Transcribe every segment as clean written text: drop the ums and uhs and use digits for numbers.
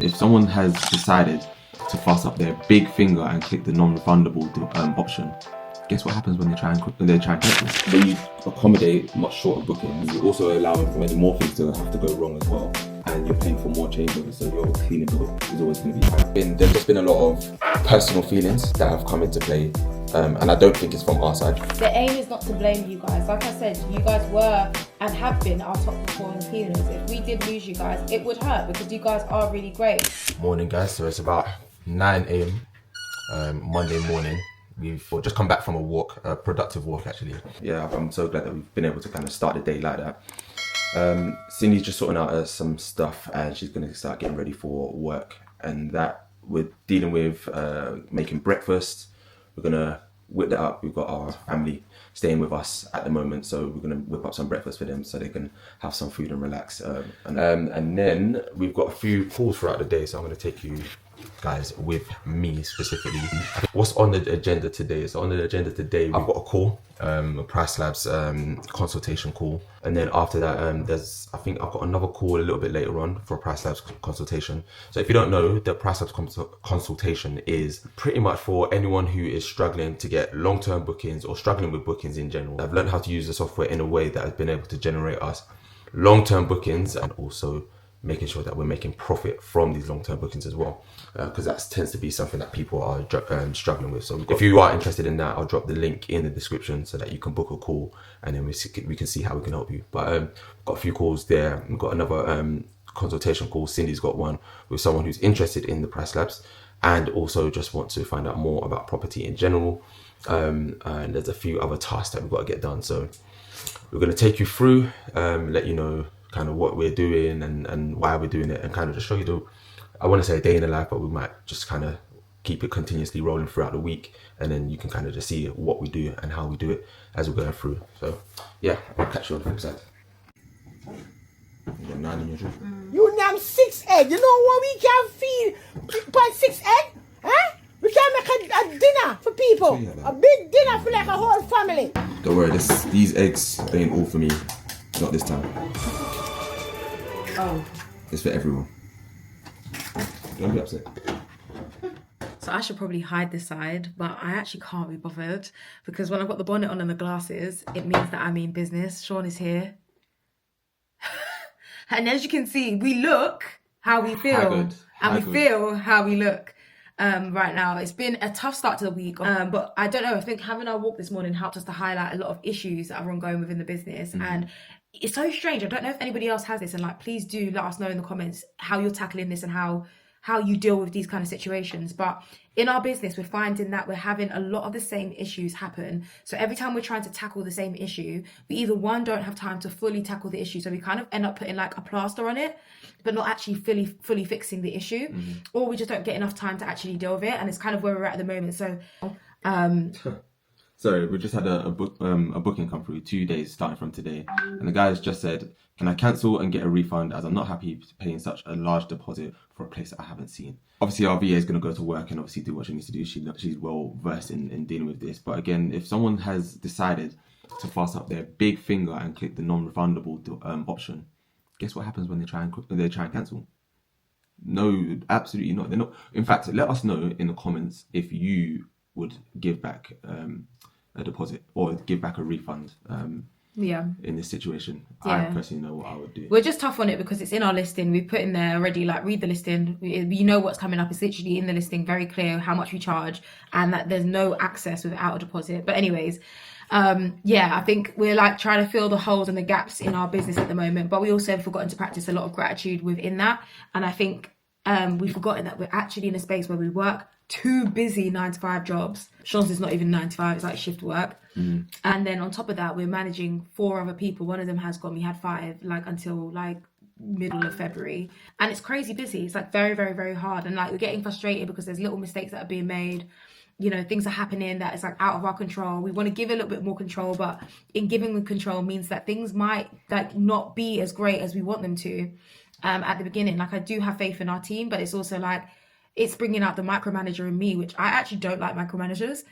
If someone has decided to fuss up their big finger and click the non-refundable option, guess what happens when they try and cancel? When you accommodate much shorter bookings, you're also allowing for many more things to have to go wrong as well, and you're paying for more changeovers, so your cleaning bill is always going to be high. There's just been a lot of personal feelings that have come into play, and I don't think it's from our side. The aim is not to blame you guys. Like I said, you guys were and have been our top performing cleaners. If we did lose you guys, it would hurt because you guys are really great. Morning, guys. So it's about 9 a.m. Monday morning. We've just come back from a walk, a productive walk actually. Yeah, I'm so glad that we've been able to kind of start the day like that. Cindy's just sorting out some stuff and she's going to start getting ready for work, and that we're dealing with making breakfast. We're going to whip that up. We've got our family staying with us at the moment, so we're going to whip up some breakfast for them so they can have some food and relax. And then we've got a few calls throughout the day, so I'm going to take you guys with me specifically. What's on the agenda today? So on the agenda today, I've got a call, a Price Labs consultation call, and then after that, I think I've got another call a little bit later on for a Price Labs consultation. So if you don't know, the Price Labs consultation is pretty much for anyone who is struggling to get long-term bookings or struggling with bookings in general. I've learned how to use the software in a way that has been able to generate us long-term bookings, and also making sure that we're making profit from these long-term bookings as well, because that tends to be something that people are struggling with. So if you are interested in that, I'll drop the link in the description so that you can book a call, and then we can see how we can help you. But got a few calls there. We've got another consultation call. Cindy's got one with someone who's interested in the Price Labs and also just want to find out more about property in general. And there's a few other tasks that we've got to get done. So we're going to take you through, let you know kind of what we're doing and why we're doing it, and kind of just show you I want to say a day in the life, but we might just kind of keep it continuously rolling throughout the week, and then you can kind of just see what we do and how we do it as we're going through. So yeah, I'll catch you on the flip side. You got 9 in your drink. You name 6 egg. You know what we can feed by 6 egg? Huh? We can make a dinner for people. A big dinner for like a whole family. Don't worry, these eggs ain't all for me. Not this time. Oh. It's for everyone. Don't be upset. So I should probably hide this side, but I actually can't be bothered because when I've got the bonnet on and the glasses, it means that I mean business. Sean is here. And as you can see, we look how we feel. We feel how we look. Right now, it's been a tough start to the week, but I don't know, I think having our walk this morning helped us to highlight a lot of issues that are ongoing within the business. And it's so strange. I don't know if anybody else has this, and like, please do let us know in the comments how you're tackling this and how you deal with these kind of situations. But in our business, we're finding that we're having a lot of the same issues happen. So every time we're trying to tackle the same issue, we either don't have time to fully tackle the issue, so we kind of end up putting like a plaster on it, but not actually fully fixing the issue, or we just don't get enough time to actually deal with it. And it's kind of where we're at the moment. So sorry, we just had a booking come through 2 days starting from today, and the guys just said, can I cancel and get a refund as I'm not happy paying such a large deposit for a place that I haven't seen. Obviously our VA is going to go to work and obviously do what she needs to do. She's well versed in dealing with this, but again, if someone has decided to fuss up their big finger and click the non-refundable option, guess what happens when they try and cancel? No, absolutely not. They're not. In fact, let us know in the comments if you would give back a deposit or give back a refund in this situation. I personally know what I would do. We're just tough on it because it's in our listing. We put in there already, like, read the listing. You know what's coming up. It's literally in the listing, very clear how much we charge and that there's no access without a deposit. But anyways, I think we're like trying to fill the holes and the gaps in our business at the moment, but we also have forgotten to practice a lot of gratitude within that. And I think we've forgotten that we're actually in a space where we work 2 busy 9-to-5 jobs. Sean's is not even 9 to 5, it's like shift work. And then on top of that, we're managing 4 other people. One of them has gone, we had 5 like until like middle of February, and it's crazy busy. It's like very, very, very hard, and like we're getting frustrated because there's little mistakes that are being made. You know, things are happening that is like out of our control. We want to give a little bit more control, but in giving the control means that things might like not be as great as we want them to at the beginning. Like, I do have faith in our team, but it's also like it's bringing out the micromanager in me, which I actually don't like micromanagers.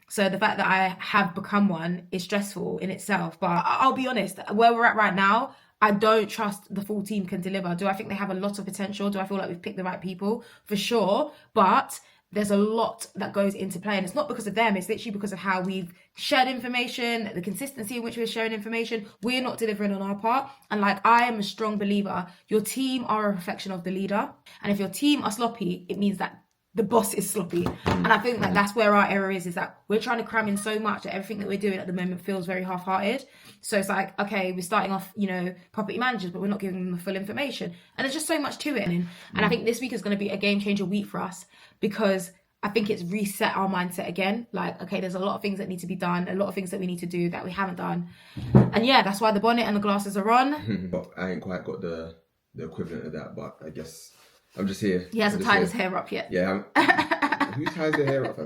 So the fact that I have become one is stressful in itself. But I'll be honest, where we're at right now, I don't trust the full team can deliver. Do I think they have a lot of potential? Do I feel like we've picked the right people? For sure. But there's a lot that goes into play, and it's not because of them, it's literally because of how we've shared information, the consistency in which we're sharing information. We're not delivering on our part. And like, I am a strong believer, your team are a reflection of the leader, and if your team are sloppy, it means that the boss is sloppy. And I think that that's where our error is that we're trying to cram in so much that everything that we're doing at the moment feels very half-hearted. So it's like, okay, we're starting off, you know, property managers, but we're not giving them the full information. And there's just so much to it. And I think this week is going to be a game changer week for us, because I think it's reset our mindset again. Like, okay, there's a lot of things that need to be done, a lot of things that we need to do that we haven't done. And yeah, that's why the bonnet and the glasses are on. But I ain't quite got the equivalent of that, but I guess I'm just here. He hasn't tied his hair up yet. Yeah. Who ties their hair up?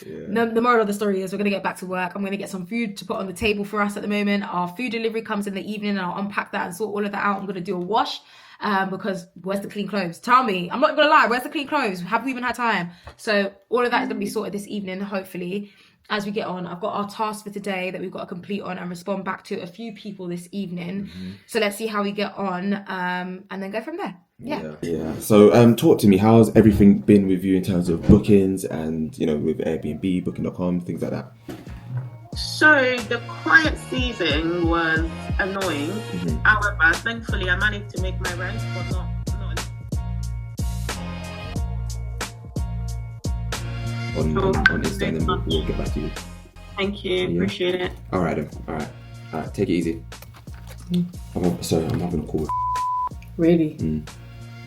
Yeah. The moral of the story is we're going to get back to work. I'm going to get some food to put on the table for us at the moment. Our food delivery comes in the evening, and I'll unpack that and sort all of that out. I'm going to do a wash. Because where's the clean clothes? Tell me. I'm not gonna lie, where's the clean clothes? Have we even had time? So all of that is gonna be sorted this evening, hopefully, as we get on. I've got our task for today that we've got to complete on and respond back to a few people this evening. So let's see how we get on, and then go from there. Yeah. So talk to me, how's everything been with you in terms of bookings and, you know, with Airbnb, booking.com, things like that? So the quiet season was annoying. However, thankfully I managed to make my rent, but not on Insta, and then we'll get back to you. Thank you, appreciate it. All right, take it easy. I'm having a call. Really?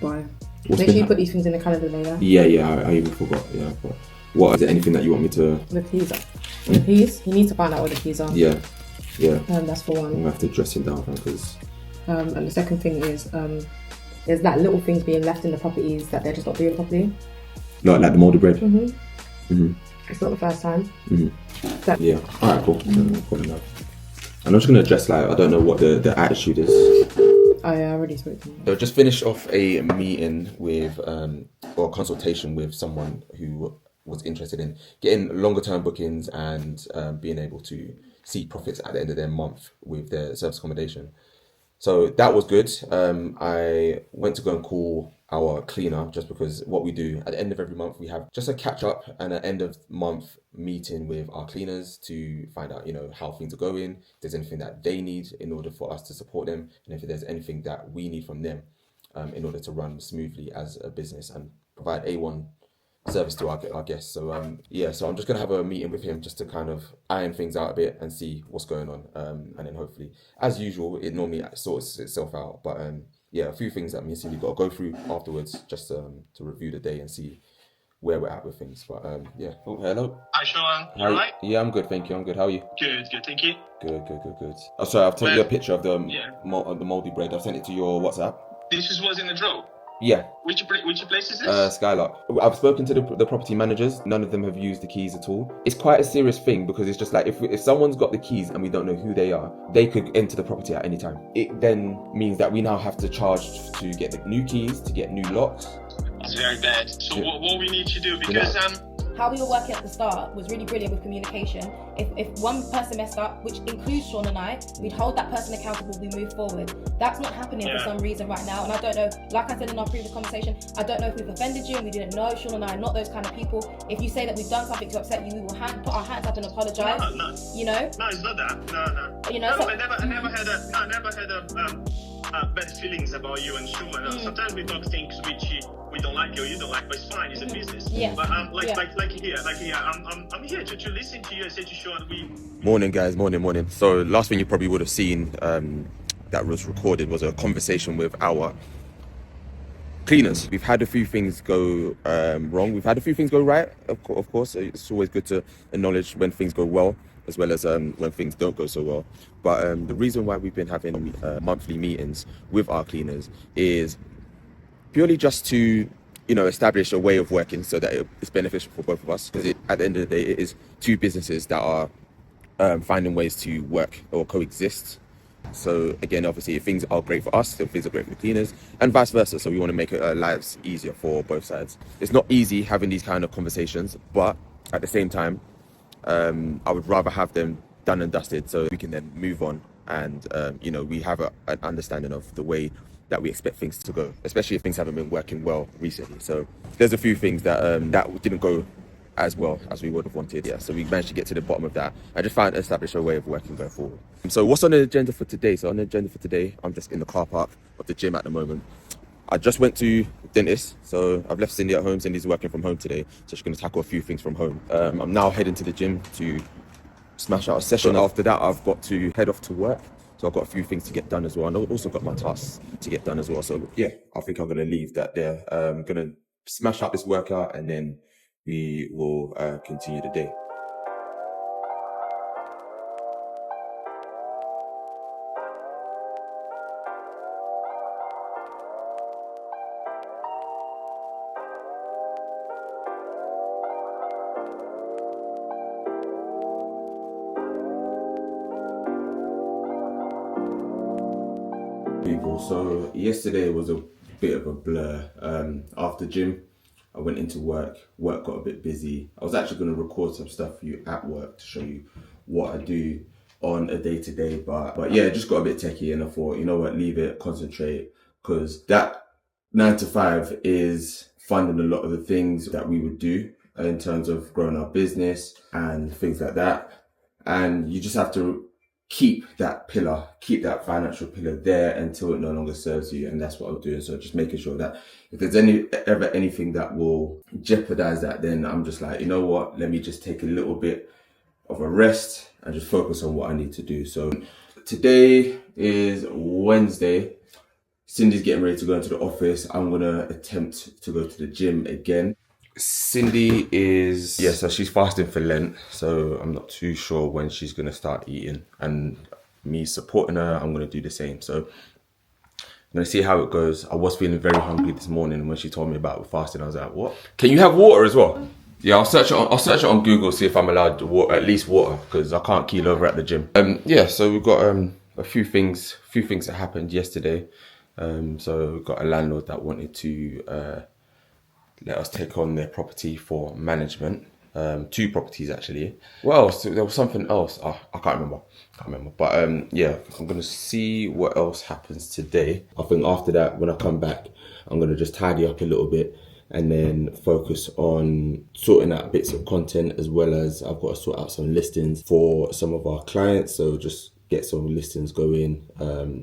Why? What's Make been sure you put these things in the calendar later. Yeah, I even forgot. Yeah, but what is there anything that you want me to? The keys. The keys. He needs to find out where the keys are. Yeah. That's for one. I'm gonna have to dress him down because. And the second thing is, there's like little things being left in the properties that they're just not doing properly. Like the moldy bread. It's not the first time. Yeah. All right. Cool. Cool enough. And I'm just gonna address, like, I don't know what the attitude is. Oh yeah, I already spoke to him. So just finished off a meeting with, or a consultation with someone who was interested in getting longer term bookings and being able to see profits at the end of their month with their service accommodation. So that was good. I went to go and call our cleaner, just because what we do at the end of every month, we have just a catch up and an end of month meeting with our cleaners to find out, you know, how things are going, if there's anything that they need in order for us to support them, and if there's anything that we need from them in order to run smoothly as a business and provide A1 service to our guests. So so I'm just gonna have a meeting with him just to kind of iron things out a bit and see what's going on, and then hopefully, as usual, it normally sorts itself out, but a few things that me and Cindy got to go through afterwards, just to review the day and see where we're at with things. But Oh, hello. Hi, Sean. You alright? Yeah, I'm good, thank you. I'm good. How are you? Good, thank you. Good. Oh, sorry, I've taken you a picture of the moldy bread. I've sent it to your WhatsApp. This was in the draw. Yeah. Which place is this? Skylark. I've spoken to the property managers. None of them have used the keys at all. It's quite a serious thing, because it's just like, if someone's got the keys and we don't know who they are, they could enter the property at any time. It then means that we now have to charge to get the new keys, to get new locks. That's very bad. So what we need to do, because How we were working at the start was really brilliant with communication. If one person messed up, which includes Sean and I, we'd hold that person accountable, we move forward. That's not happening for some reason right now, and I don't know, like I said in our previous conversation, I don't know if we've offended you and we didn't know. Sean and I are not those kind of people. If you say that we've done something to upset you, we will put our hands up and apologise. No. You know? No, it's not that. No. You know, I never had bad feelings about you and Sean. Sometimes we talk things which we don't like or you don't like, but it's fine. It's a business. Yeah. But like here, I'm here to listen to you and say to Sean, Morning, guys. Morning. So last thing you probably would have seen that was recorded was a conversation with our cleaners. We've had a few things go wrong. We've had a few things go right, of course. It's always good to acknowledge when things go well, as well as when things don't go so well. But the reason why we've been having monthly meetings with our cleaners is purely just to, you know, establish a way of working so that it's beneficial for both of us. Because at the end of the day, it is two businesses that are finding ways to work or coexist. So again, obviously, if things are great for us, then things are great for the cleaners, and vice versa. So we want to make our lives easier for both sides. It's not easy having these kind of conversations, but at the same time, I would rather have them done and dusted so we can then move on and you know, we have an understanding of the way that we expect things to go, especially if things haven't been working well recently. So there's a few things that that didn't go as well as we would have wanted. Yeah, so we managed to get to the bottom of that. I just found establish a way of working going forward. So what's on the agenda for today? So on the agenda for today, I'm just in the car park of the gym at the moment. I just went to the dentist, so I've left Cindy at home. Cindy's working from home today, so she's going to tackle a few things from home. I'm now heading to the gym to smash out a session. After that, I've got to head off to work. So I've got a few things to get done as well. And I've also got my tasks to get done as well. So yeah, I think I'm going to leave that there. I'm going to smash out this workout and then we will continue the day. People, so yesterday was a bit of a blur. After gym, I went into work got a bit busy. I was actually going to record some stuff for you at work to show you what I do on a day-to-day, but yeah, it just got a bit techie, and I thought, you know what, leave it, concentrate, because that 9 to 5 is funding a lot of the things that we would do in terms of growing our business and things like that. And you just have to keep that financial pillar there until it no longer serves you. And that's what I'm doing. So just making sure that if there's ever anything that will jeopardize that, then I'm just like, you know what, let me just take a little bit of a rest and just focus on what I need to do. So today is Wednesday. Cindy's getting ready to go into the office. I'm going to attempt to go to the gym again. Cindy is, so she's fasting for Lent, so I'm not too sure when she's going to start eating, and me supporting her, I'm going to do the same. So I'm going to see how it goes. I was feeling very hungry this morning when she told me about fasting. I was like, what? Can you have water as well? Yeah, I'll search it on Google, see if I'm allowed water, at least water, because I can't keel over at the gym. Yeah, so we've got a few things that happened yesterday. So we've got a landlord that wanted to let us take on their property for management. 2 properties actually. Well, so there was something else. I can't remember. But yeah, I'm gonna see what else happens today. I think after that, when I come back, I'm gonna just tidy up a little bit and then focus on sorting out bits of content, as well as I've got to sort out some listings for some of our clients. So just get some listings going,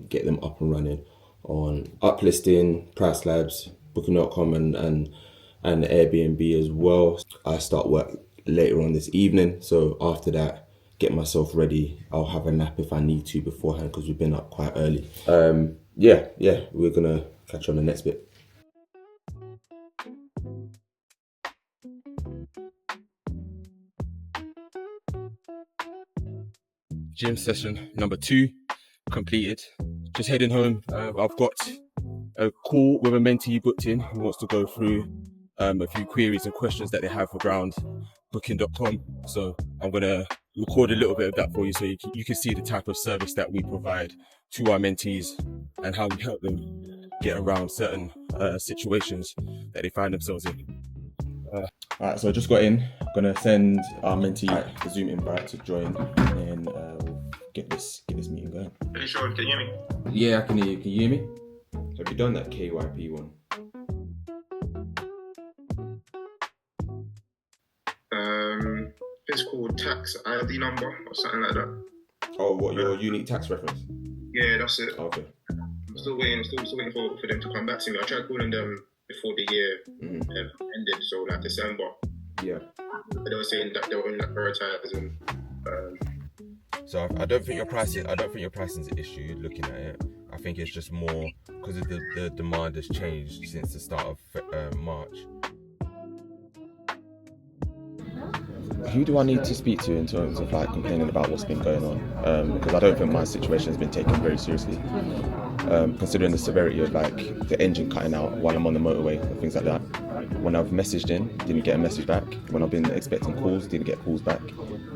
get them up and running on Uplisting, Price Labs, Booking.com, and Airbnb as well. I start work later on this evening, so after that, get myself ready. I'll have a nap if I need to beforehand, because we've been up quite early. Yeah, we're gonna catch on the next bit. Gym session number 2 completed. Just heading home. I've got a call with a mentee booked in who wants to go through a few queries and questions that they have around Booking.com. So I'm gonna record a little bit of that for you, so you can see the type of service that we provide to our mentees and how we help them get around certain situations that they find themselves in. Alright, so I just got in. I'm gonna send our mentee the Zoom invite to join, and we'll get this meeting going. Are you sure? Can you hear me? Yeah, I can hear you. Can you hear me? Have you done that KYP one? It's called tax ID number or something like that. Oh, what, your unique tax reference? Yeah, that's it. Okay. I'm still waiting for them to come back to me. I tried calling them before the year ended, so like December. Yeah. But they were saying that they were in that prioritizing. So I don't think your pricing is an issue. Looking at it, I think it's just more because the demand has changed since the start of March. Who do I need to speak to in terms of like complaining about what's been going on? Because I don't think my situation has been taken very seriously, considering the severity of like the engine cutting out while I'm on the motorway and things like that. When I've messaged in, didn't get a message back. When I've been expecting calls, didn't get calls back.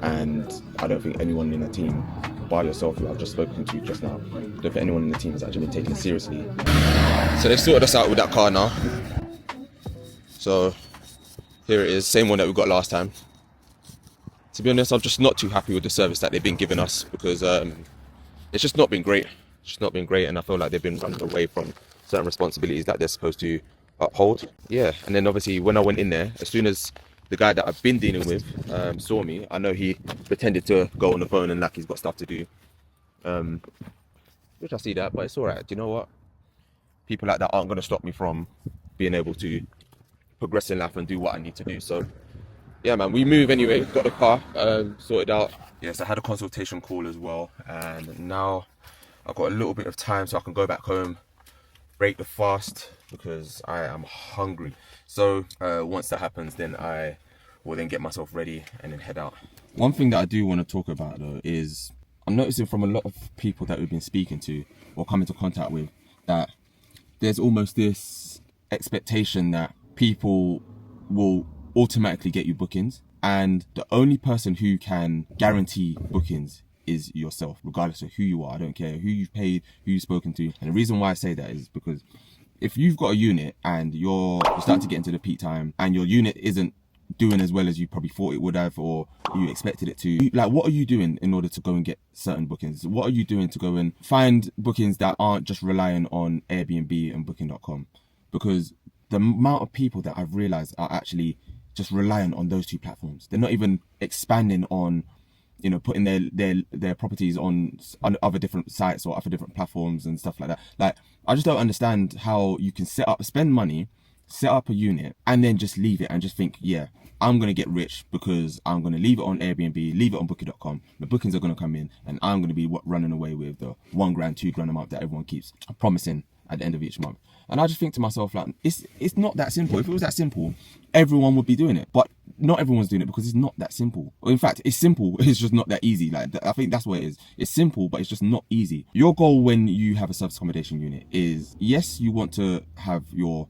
And I don't think anyone in the team, by yourself, who I've just spoken to just now, I don't think anyone in the team has actually been taking it seriously. So they've sorted us out with that car now. So here it is, same one that we got last time. To be honest, I'm just not too happy with the service that they've been giving us, because it's just not been great. It's just not been great, and I feel like they've been running away from certain responsibilities that they're supposed to uphold. Yeah, and then obviously when I went in there, as soon as the guy that I've been dealing with saw me, I know he pretended to go on the phone and like he's got stuff to do. Which I see that, but it's alright. Do you know what? People like that aren't going to stop me from being able to progress in life and do what I need to do. So yeah, man, we move anyway. Got the car sorted out. Yes, I had a consultation call as well, and now I've got a little bit of time so I can go back home, break the fast because I am hungry. So once that happens, then I will then get myself ready and then head out. One thing that I do want to talk about though is I'm noticing from a lot of people that we've been speaking to or come into contact with that there's almost this expectation that people will automatically get you bookings, and the only person who can guarantee bookings is yourself, regardless of who you are. I don't care who you've paid, who you've spoken to. And the reason why I say that is because if you've got a unit and you start to get into the peak time and your unit isn't doing as well as you probably thought it would have or you expected it to, like, what are you doing in order to go and get certain bookings? What are you doing to go and find bookings that aren't just relying on Airbnb and booking.com? Because the amount of people that I've realized are actually just relying on those two platforms. They're not even expanding on, you know, putting their properties on other different sites or other different platforms and stuff like that. Like, I just don't understand how you can spend money, set up a unit, and then just leave it and just think, yeah, I'm going to get rich because I'm going to leave it on Airbnb, leave it on booking.com. The bookings are going to come in and I'm going to be running away with the $1 grand, $2 grand a month that everyone keeps promising at the end of each month. And I just think to myself, like, it's not that simple. If it was that simple, everyone would be doing it. But not everyone's doing it because it's not that simple. Or in fact, it's simple, it's just not that easy. Like, I think that's what it is. It's simple, but it's just not easy. Your goal when you have a service accommodation unit is, yes, you want to have your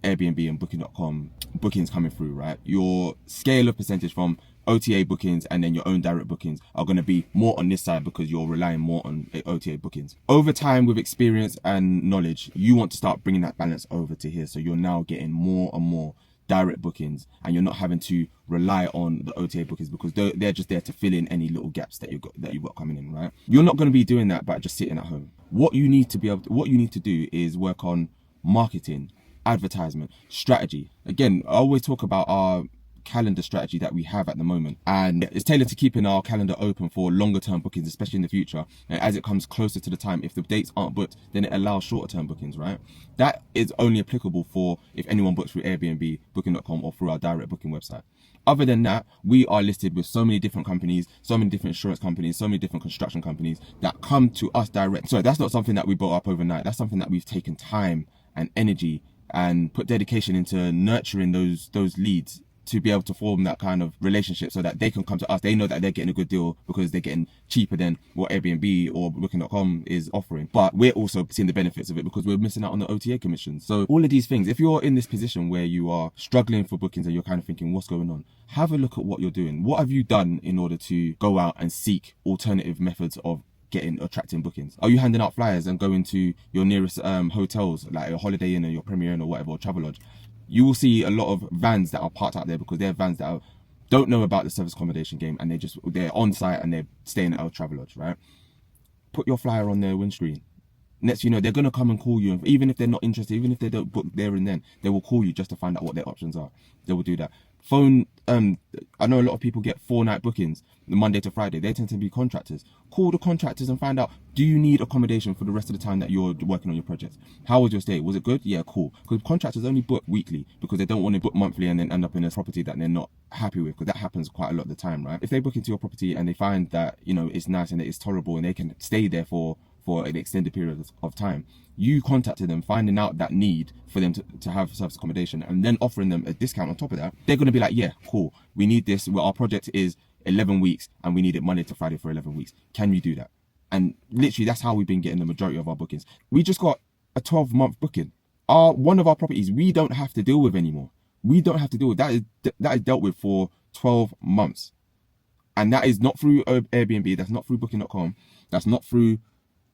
Airbnb and booking.com bookings coming through, right? Your scale of percentage from OTA bookings and then your own direct bookings are going to be more on this side because you're relying more on OTA bookings. Over time, with experience and knowledge, you want to start bringing that balance over to here. So you're now getting more and more direct bookings and you're not having to rely on the OTA bookings because they're just there to fill in any little gaps that you've got coming in, right? You're not going to be doing that by just sitting at home. What you need to do is work on marketing, advertisement, strategy. Again, I always talk about our calendar strategy that we have at the moment, and it's tailored to keeping our calendar open for longer term bookings, especially in the future. And as it comes closer to the time, if the dates aren't booked, then it allows shorter term bookings, right? That is only applicable for if anyone books through Airbnb, booking.com, or through our direct booking website. Other than that, we are listed with so many different companies, so many different insurance companies, so many different construction companies that come to us direct. So that's not something that we built up overnight. That's something that we've taken time and energy and put dedication into nurturing those leads to be able to form that kind of relationship so that they can come to us. They know that they're getting a good deal because they're getting cheaper than what Airbnb or Booking.com is offering. But we're also seeing the benefits of it because we're missing out on the OTA commissions. So all of these things, if you're in this position where you are struggling for bookings and you're kind of thinking, what's going on? Have a look at what you're doing. What have you done in order to go out and seek alternative methods of attracting bookings? Are you handing out flyers and going to your nearest hotels, like your Holiday Inn or your Premier Inn or whatever, or Travelodge? You will see a lot of vans that are parked out there because they're vans that don't know about the service accommodation game and they're on site and they're staying at our Travelodge, right? Put your flyer on their windscreen. Next, you know, they're going to come and call you. And even if they're not interested, even if they don't book there and then, they will call you just to find out what their options are. They will do that. Phone, I know a lot of people get 4-night bookings, Monday to Friday. They tend to be contractors. Call the contractors and find out, do you need accommodation for the rest of the time that you're working on your project? How was your stay? Was it good? Yeah, cool. Because contractors only book weekly because they don't want to book monthly and then end up in a property that they're not happy with, because that happens quite a lot of the time, right? If they book into your property and they find that, you know, it's nice and it's tolerable and they can stay there for an extended period of time, you contacted them, finding out that need for them to have service accommodation and then offering them a discount on top of that, they're going to be like, yeah, cool, we need this. Well, our project is 11 weeks and we need it Monday to Friday for 11 weeks. Can you do that? And literally, that's how we've been getting the majority of our bookings. We just got a 12-month booking. One of our properties, we don't have to deal with anymore. We don't have to deal with that. That is dealt with for 12 months. And that is not through Airbnb. That's not through booking.com. That's not through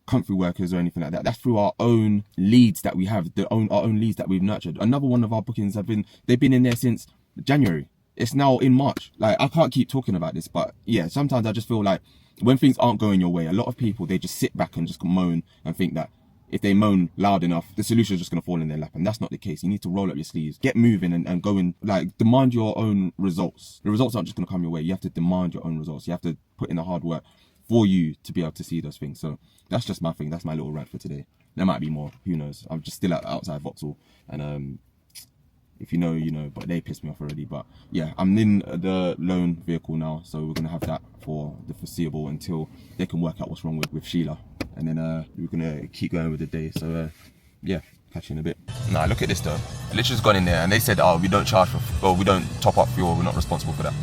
Comfy Workers or anything like that. That's through our own leads that we have, our own leads that we've nurtured. Another one of our bookings they've been in there since January. It's now in March. Like, I can't keep talking about this, but yeah, sometimes I just feel like when things aren't going your way, a lot of people, they just sit back and just moan and think that if they moan loud enough, the solution is just going to fall in their lap. And that's not the case. You need to roll up your sleeves, get moving and go in, like, demand your own results. The results aren't just going to come your way. You have to demand your own results. You have to put in the hard work for you to be able to see those things. So that's just my thing. That's my little rant for today. There might be more. Who knows? I'm just still outside Vauxhall. And if you know, you know. But they pissed me off already. But yeah, I'm in the loan vehicle now. So we're going to have that for the foreseeable until they can work out what's wrong with Sheila. And then we're gonna keep going with the day. So yeah, catch you in a bit. Nah, look at this though. Literally just gone in there and they said, oh, we don't charge we don't top up fuel. We're not responsible for that.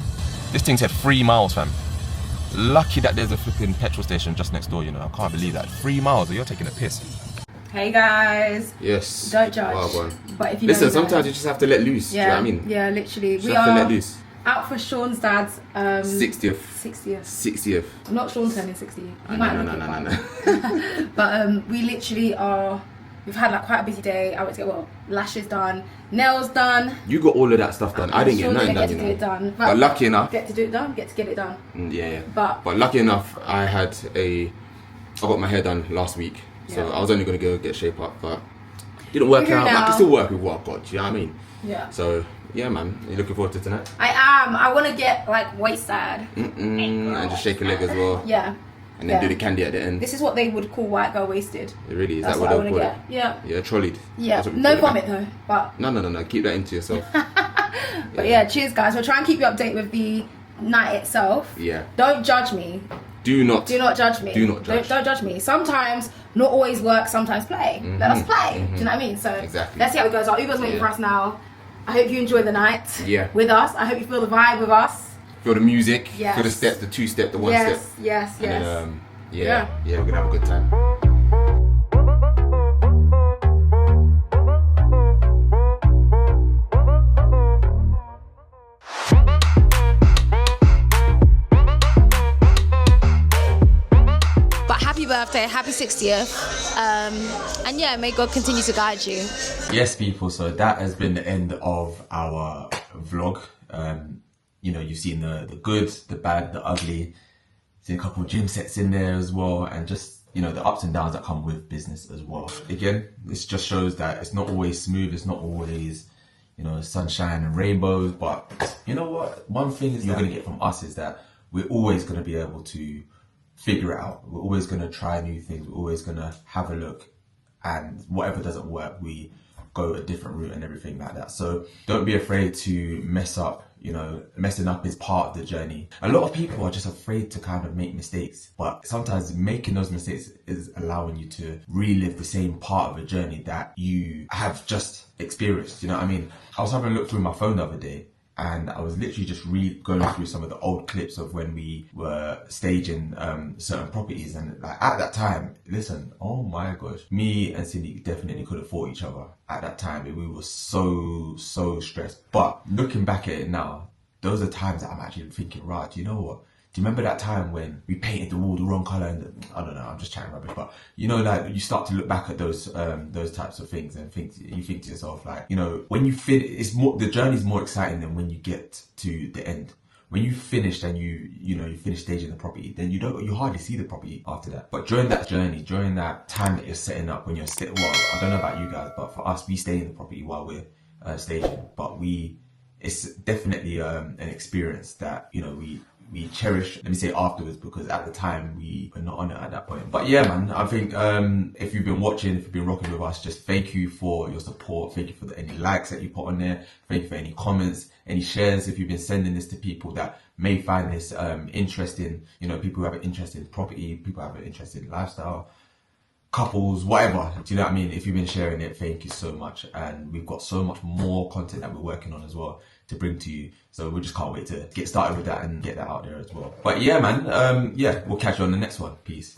This thing said 3 miles, fam. Lucky that there's a flipping petrol station just next door. You know, I can't believe that. 3 miles. You're taking a piss. Hey guys. Yes. Don't judge. Well, but if you listen, don't know, sometimes you just have to let loose. Yeah. Do you know what I mean? Yeah, literally. We have to let loose. Out for Sean's dad's 60th. Not Sean turning 60. No. But we literally we've had like quite a busy day. I went to get lashes done, nails done. You got all of that stuff done. I didn't get nothing done. Get to do it done. But lucky enough, get to do it done. Get to get it done. Yeah. But lucky enough, I got my hair done last week, so I was only gonna go get shape up, but it didn't work out. I can still work with what I've got. Do you know what I mean? Yeah. So yeah, man. Are you looking forward to tonight? I am. I want to get like waist side. And just shake a leg as well. Yeah. And then do the candy at the end. This is what they would call white girl wasted. It really is. That's that what they call it? Yeah. Yeah, trolleyed. Yeah. No vomit though. But no. Keep that into yourself. But yeah, cheers guys. We'll try and keep you updated with the night itself. Yeah. Don't judge me. Do not judge me. Do not judge. Don't judge me. Sometimes not always work. Sometimes play. Let us play. Do you know what I mean? So exactly. Let's see how it goes. Our Uber's waiting for us now. I hope you enjoy the night with us. I hope you feel the vibe with us. Feel the music. Yes. Feel the steps, the 2-step, the 1-step. Yes. And then, yeah, we're gonna have a good time. But happy birthday, happy 60th, and yeah, may God continue to guide you. Yes, people, so that has been the end of our vlog. You know, you've seen the good, the bad, the ugly. Seen a couple of gym sets in there as well, and just, you know, the ups and downs that come with business as well. Again, this just shows that it's not always smooth, it's not always, you know, sunshine and rainbows, but you know what? One thing is you're going to get from us is that we're always going to be able to figure it out. We're always going to try new things. We're always going to have a look, and whatever doesn't work, we go a different route and everything like that. So don't be afraid to mess up. You know, messing up is part of the journey. A lot of people are just afraid to kind of make mistakes, but sometimes making those mistakes is allowing you to relive the same part of a journey that you have just experienced. You know what I mean? I was having a look through my phone the other day, and I was literally just going through some of the old clips of when we were staging certain properties, and like at that time, listen, oh my gosh, me and Cindy definitely could have fought each other at that time. We were so stressed. But looking back at it now, those are times that I'm actually thinking, right, do you know what? Do you remember that time when we painted the wall the wrong colour? And I don't know, I'm just chatting rubbish, but you know, like you start to look back at those types of things and you think to yourself, like, you know, when you the journey's more exciting than when you get to the end. When you finished and you finish staging the property, then you hardly see the property after that. But during that journey, during that time that you're setting up, when you're I don't know about you guys, but for us, we stay in the property while we're staging. But it's definitely an experience that, you know, we cherish, let me say, afterwards, because at the time we were not on it at that point. But yeah, man, I think if you've been watching, if you've been rocking with us, just thank you for your support. Thank you for any likes that you put on there. Thank you for any comments, any shares. If you've been sending this to people that may find this interesting, you know, people who have an interest in property, people who have an interest in lifestyle, couples, whatever, do you know what I mean? If you've been sharing it, thank you so much. And we've got so much more content that we're working on as well to bring to you, so we just can't wait to get started with that and get that out there as well. But yeah, man, we'll catch you on the next one. Peace.